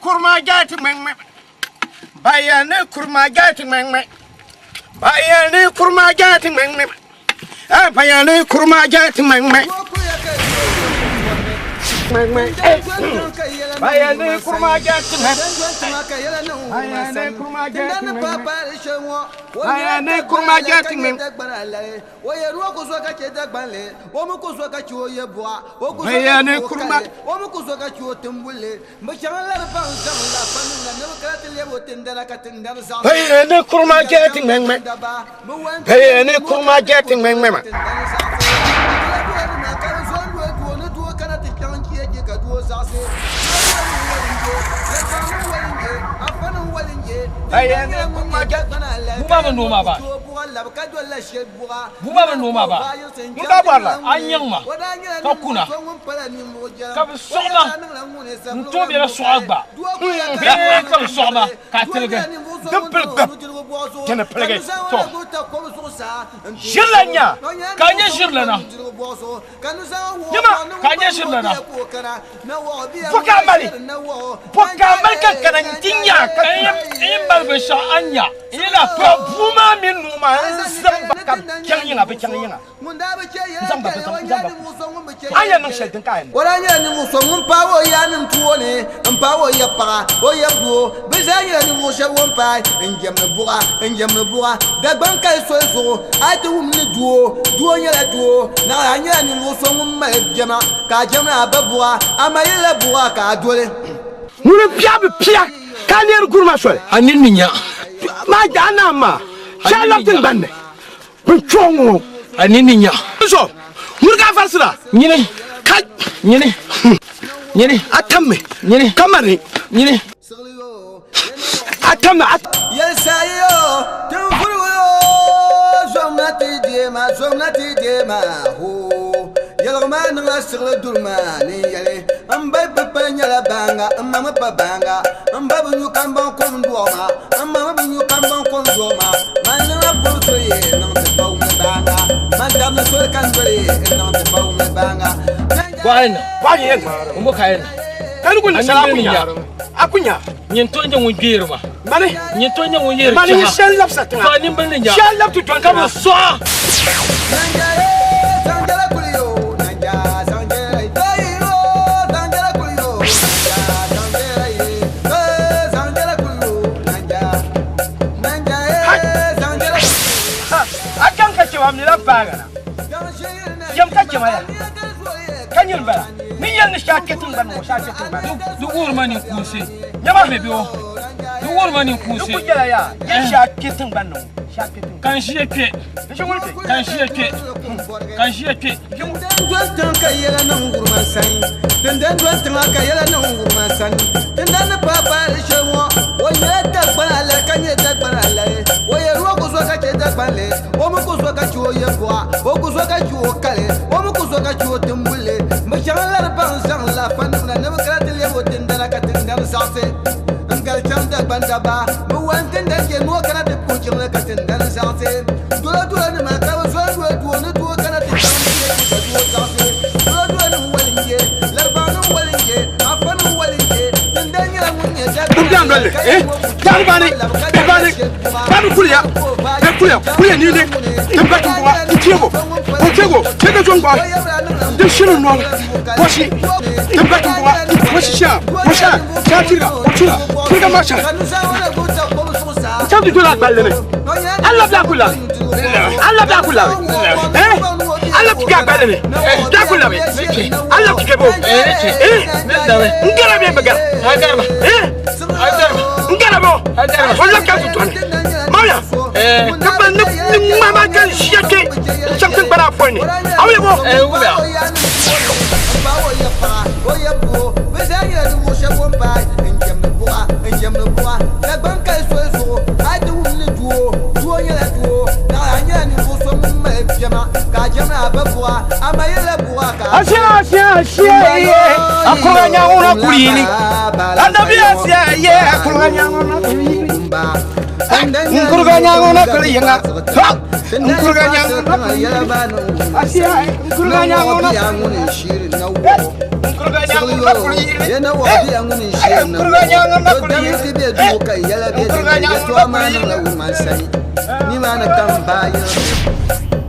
kurma gati mengme. Bayane kurma gati mengme. Bayane kurma gati mengme. Bayane kurma gati mengme. Bayane kurma gati mengme. Bayane kurma gati mengme. Bayane kurma gati mengme. Bayane kurma. Bayane kurma gati mengme. Bayane kurma gati mengme. Buba no maba. Buba no maba. Mutabala. Anyangma. Takuna. Kab soma. Ntobi la soagba. Kab soma. Katelge. Duppelga. Kena pelge. To. Jirlanya. Kanya jirlana. Yama kanya jirlana. Pokamali. Pokamali kana ntinya. Imbal besha anya. Ina pa buma min numa zamba kam kyanga be kyanga. Zamba zamba. Aya no shel tinka. Oranya ni musongun pawo ya nim tuone, mpawo ya pa, o ya buo, bezanya ni musha wonpa, enjamna buga, da banka so, ate wumni duo nya la duo, na anya ni musongun ma jama, ka jama babua, amayela buga ka dole. Mune pia. Kanyer gurma soy. Anin minya. Ma jana ma. Shala tin banne. Bunchongo. Anin minya. So. Murga farsira. Nyine. Kaj. Nyine. Atamme. Nyine. Kamari. Nyine. Atamme. Yes ayo. Tumfuru somnati dema ho. Yalman la sirle durmani yale. Ambay papa nyala banga, mama babanga. Ambabu ñu kambon kon duoma, amma bu ñu kambon kon duoma. Man la bolso ye non te baw me banga. Man dam na sol kan bari non te baw me banga. Wani yek mo kayen. Kanu ko ni sala akunya. Nyen to nje won biir ba. Mane. Nyen to nje won yer. Mane shell lap satinga. Fa nim bal nja. Shell lap tu ton Kam so. Sanjala kuliyo, sanjala itayo, sanjala kuliyo, sanjala kuliyo, sanjala. Akan ka cewa mi la baga. Yam ka cewa ya. Kanyin ba. Ni yan ni shaketin ban mo shaketin ban. Du urmani kusi. Nyama Bebe o. Du urmani kusi. ku jela ya. Yan shaketin ban no. Shaketin. Kan shi yake. Kan shi yake. Dwastan ka yela nan gurman sani. Dandan dwastan ka yela nan gurman sani. Dandan papa shewo. Oye dagbanale kanye dagbanale. Oye ruwa ko so ka ke dagbale. O mu ko so ka ci oye kwa. O ko so ka ci o kale. O mu ko so ka ci o tumbule. Mashalla ban san la fanna ne makrati le o tindana ka tindana sase. Ngal cham dagbanda ba. Mu wantin da ke no kana de ko jin ka tindana sase. Dole ne ma ka so ne duo kana de kuya ni ne tempa tumwa utiego tega jongwa de shinu no koshi tempa tumwa koshi sha tira masha tabi dola balle ne Allah bla kula Allah tiga balle ne da kula be Allah tiga bo ngara be magar ngara bo wala ka tutone maya kaba ni mama kan shiyake something bara phone awe bo uba. Asia akuranya una kulini andabia sia akuranya una kulini Nkuruganya ngona kulinga. Nkuruganya ngona. Asia nkuruganya ngona. yana wadi anguni shena do dami be du kai yala be to amana la uma sai ni mana tamba yo